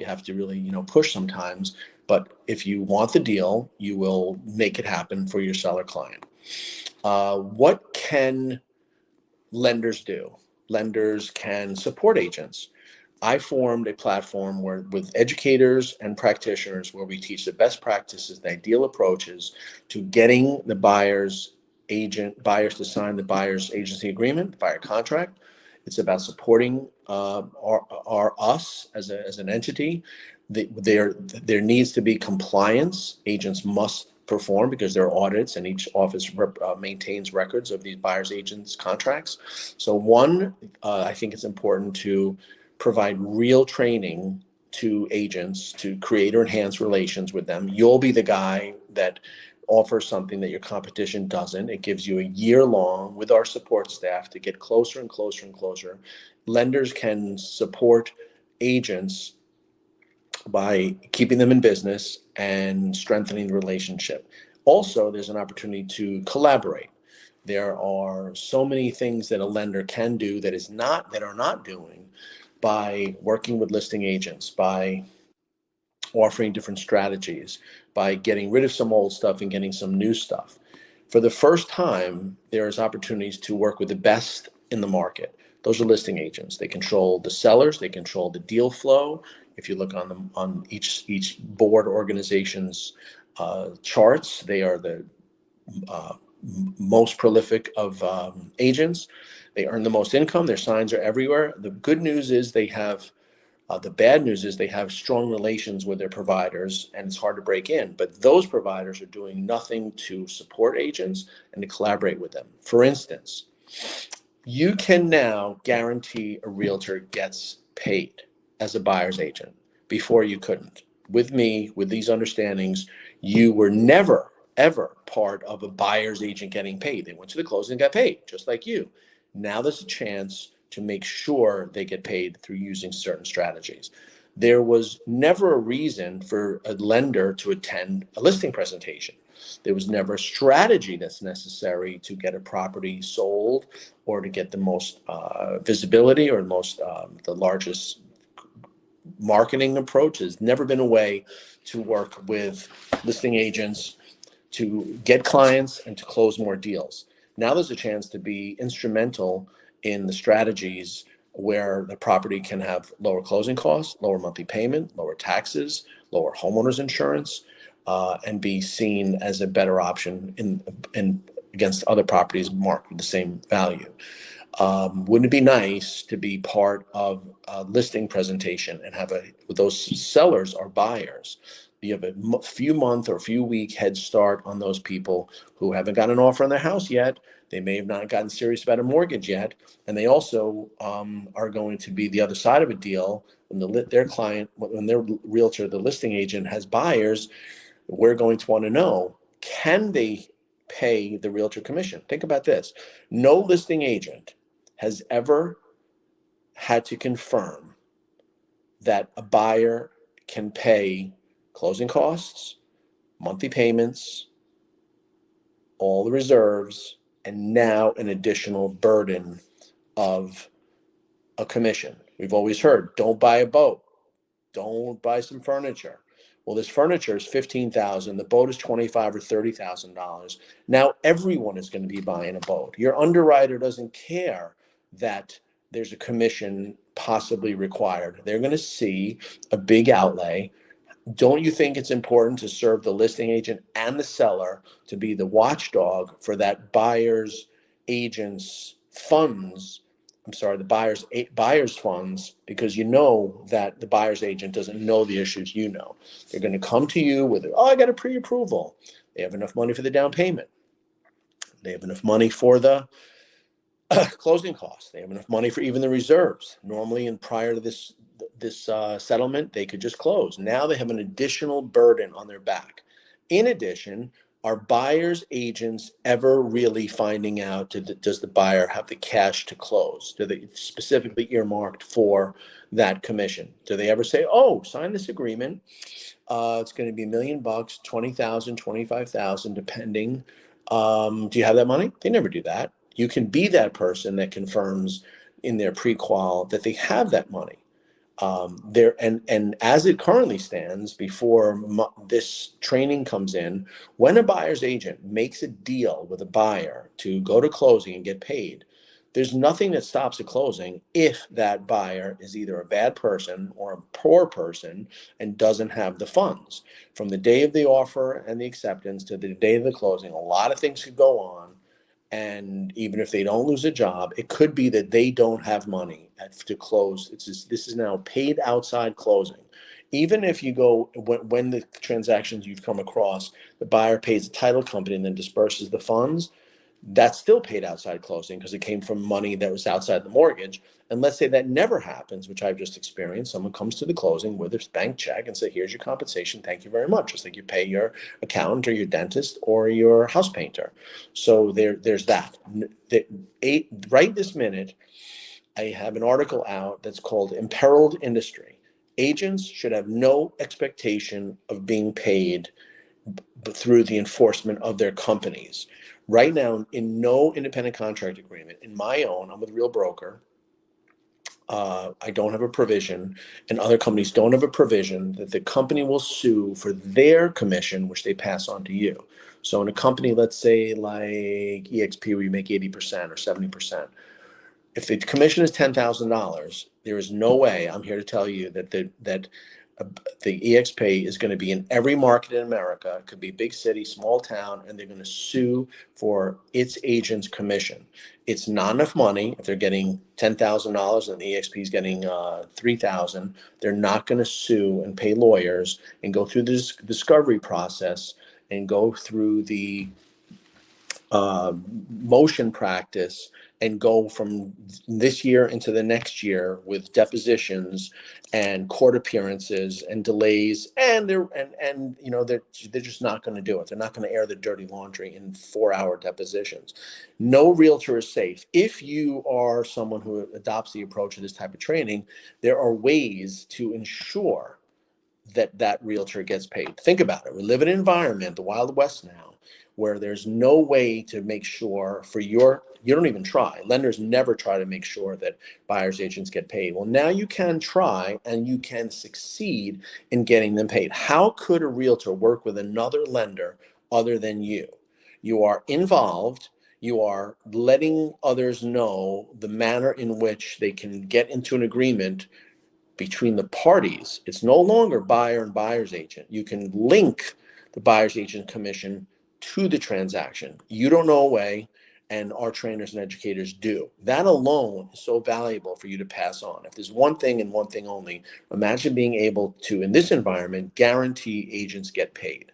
You have to really, push sometimes. But if you want the deal, you will make it happen for your seller client. What can lenders do? Lenders can support agents. I formed a platform where, with educators and practitioners, where we teach the best practices, the ideal approaches to getting the buyers to sign the buyer's agency agreement, buyer contract. It's about supporting us as an entity. There needs to be compliance. Agents must perform because there are audits, and each office maintains records of these buyers agents contracts. So I think it's important to provide real training to agents to create or enhance relations with them. You'll be the guy that offers something that your competition doesn't. It gives you a year long with our support staff to get closer and closer and closer. Lenders can support agents by keeping them in business and strengthening the relationship. Also, there's an opportunity to collaborate. There are so many things that a lender can do that are not doing, by working with listing agents, by offering different strategies, by getting rid of some old stuff and getting some new stuff. For the first time, there's opportunities to work with the best in the market. Those are listing agents. They control the sellers, they control the deal flow. If you look on each board organization's charts, they are the most prolific of agents. They earn the most income. Their signs are everywhere. The good news is they have the bad news is they have strong relations with their providers, and it's hard to break in. But those providers are doing nothing to support agents and to collaborate with them. For instance, you can now guarantee a realtor gets paid as a buyer's agent. Before, you couldn't. With me, with these understandings, you were never, ever part of a buyer's agent getting paid. They went to the closing and got paid, just like you. Now there's a chance to make sure they get paid through using certain strategies. There was never a reason for a lender to attend a listing presentation. There was never a strategy that's necessary to get a property sold or to get the most visibility or the largest marketing approach. There's never been a way to work with listing agents to get clients and to close more deals. Now there's a chance to be instrumental in the strategies where the property can have lower closing costs, lower monthly payment, lower taxes, lower homeowners insurance, and be seen as a better option in against other properties marked with the same value. Wouldn't it be nice to be part of a listing presentation and have those sellers or buyers? You have a few month or a few week head start on those people who haven't got an offer on their house yet. They may have not gotten serious about a mortgage yet. And they also are going to be the other side of a deal when their client, when their realtor, the listing agent, has buyers. We're going to want to know, can they pay the realtor commission? Think about this. No listing agent has ever had to confirm that a buyer can pay closing costs, monthly payments, all the reserves, and now an additional burden of a commission. We've always heard, don't buy a boat, don't buy some furniture. Well, this furniture is $15,000. The boat is $25,000 or $30,000. Now everyone is going to be buying a boat. Your underwriter doesn't care that there's a commission possibly required. They're going to see a big outlay. Don't you think it's important to serve the listing agent and the seller to be the watchdog for that buyer's agent's funds? The buyer's funds, because you know that the buyer's agent doesn't know the issues you know. They're going to come to you with, I got a pre-approval. They have enough money for the down payment. They have enough money for the closing costs. They have enough money for even the reserves. Normally, and prior to this settlement, they could just close. Now they have an additional burden on their back. In addition, are buyers agents ever really finding out, does the buyer have the cash to close? Do they specifically earmarked for that commission? Do they ever say, sign this agreement, it's going to be $1 million, 20,000, 25,000, depending. Do you have that money? They never do that. You can be that person that confirms in their pre-qual that they have that money. There and as it currently stands, before this training comes in, when a buyer's agent makes a deal with a buyer to go to closing and get paid, there's nothing that stops a closing if that buyer is either a bad person or a poor person and doesn't have the funds. From the day of the offer and the acceptance to the day of the closing, a lot of things could go on. And even if they don't lose a job, it could be that they don't have money to close. This is now paid outside closing. Even if you go when the transactions you've come across, the buyer pays the title company and then disperses the funds, that's still paid outside closing because it came from money that was outside the mortgage. And let's say that never happens, which I've just experienced. Someone comes to the closing with their bank check and say, here's your compensation. Thank you very much. Just like you pay your accountant or your dentist or your house painter. So there's that. Right this minute, I have an article out that's called Imperiled Industry. Agents should have no expectation of being paid through the enforcement of their companies. Right now, in no independent contract agreement, in my own, I'm with Real Broker. I don't have a provision, and other companies don't have a provision that the company will sue for their commission, which they pass on to you. So in a company, let's say like EXP, where you make 80% or 70%, if the commission is $10,000, there is no way, I'm here to tell you, that the EXP is going to be in every market in America. It could be big city, small town, and they're going to sue for its agent's commission. It's not enough money. If they're getting $10,000 and the EXP is getting $3,000, they're not going to sue and pay lawyers and go through this discovery process and go through the motion practice and go from this year into the next year with depositions and court appearances and delays, and they're just not going to do it. They're not going to air the dirty laundry in 4-hour depositions. No realtor is safe. If you are someone who adopts the approach of this type of training, there are ways to ensure that realtor gets paid. Think about it. We live in an environment, the Wild West now, where there's no way to make sure you don't even try. Lenders never try to make sure that buyers agents get paid. Well, now you can try and you can succeed in getting them paid. How could a realtor work with another lender other than you? You are involved. You are letting others know the manner in which they can get into an agreement between the parties. It's no longer buyer and buyer's agent. You can link the buyer's agent commission to the transaction. You don't know a way, and our trainers and educators do. That alone is so valuable for you to pass on. If there's one thing and one thing only, imagine being able to, in this environment, guarantee agents get paid.